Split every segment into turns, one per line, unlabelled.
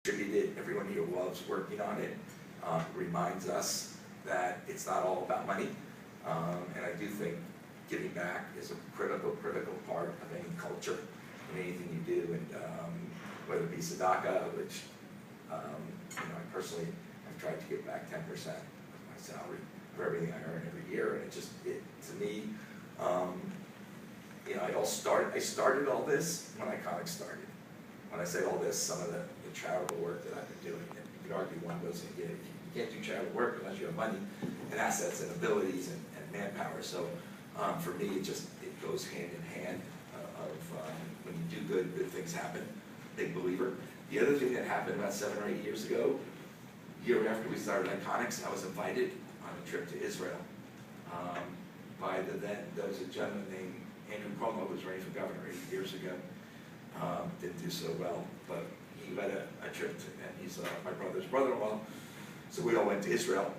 Distributed. Everyone here loves working on it. Reminds us that it's not all about money. And I do think giving back is a critical part of any culture, in anything you do. And whether it be tzedakah, which I personally have tried to give back 10% of my salary for everything I earn every year. And to me, I started all this when Iconic started. When I say all this, some of the charitable work that I've been doing, and you could argue one goes in, you can't do charitable work unless you have money and assets and abilities and manpower. So for me, it goes hand in hand when you do good things happen. Big believer. The other thing that happened about 7 or 8 years ago, year after we started Iconics, I was invited on a trip to Israel by there was a gentleman named Andrew Cuomo who was running for governor 8 years ago. Didn't do so well, but he led a trip, and he's my brother's brother-in-law. So we all went to Israel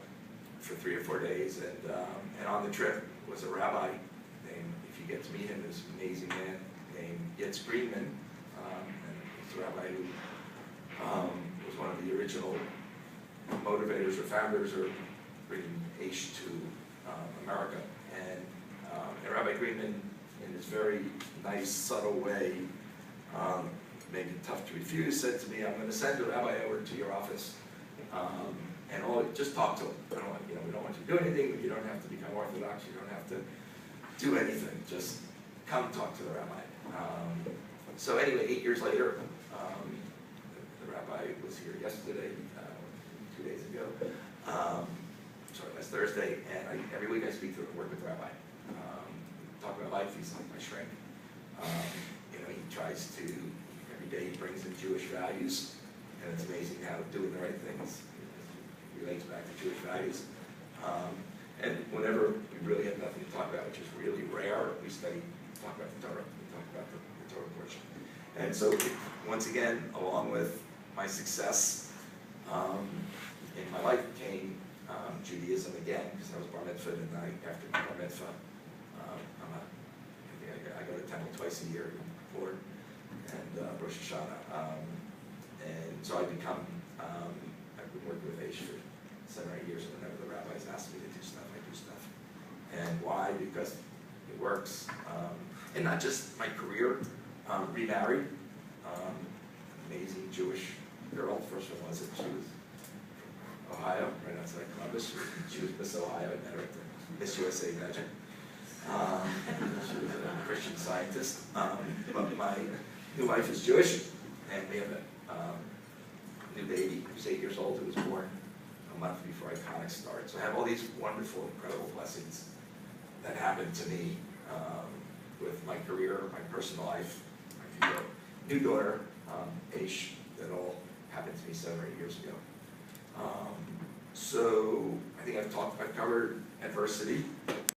for 3 or 4 days, and on the trip was a rabbi named, if you get to meet him, this amazing man named Yitz Greenman, and he's a rabbi who was one of the original motivators or founders of bringing Aish to America. And Rabbi Greenman, in this very nice, subtle way, made it tough to refuse, said to me, I'm going to send a rabbi over to your office, and just talk to him. We don't want you to do anything, you don't have to become Orthodox, you don't have to do anything, just come talk to the rabbi. So anyway, 8 years later, the rabbi was here yesterday, 2 days ago, last Thursday, and every week I speak to work with the rabbi. Talk about life, he's like my shrink. He tries to, every day he brings in Jewish values, and it's amazing how doing the right things relates back to Jewish values. And whenever we really have nothing to talk about, which is really rare, we talk about the Torah, we talk about the Torah portion. And so, once again, along with my success in my life came Judaism again, because I was bar mitzvah, and after my bar mitzvah, I go to temple twice a year, Lord, and Rosh Hashanah. And so I've been working with Aish for 7 or 8 years, and whenever the rabbis ask me to do stuff, I do stuff. And why? Because it works. And not just my career, remarried, amazing Jewish girl. First one was she was from Ohio, right outside Columbus. She was Miss Ohio, I met her at the Miss USA pageant. She was a Christian scientist, but my new wife is Jewish, and we have a new baby who's 8 years old who was born a month before Iconic started. So I have all these wonderful, incredible blessings that happened to me with my career, my personal life, my new daughter, Aish, that all happened to me 7 or 8 years ago. So I think I've covered adversity.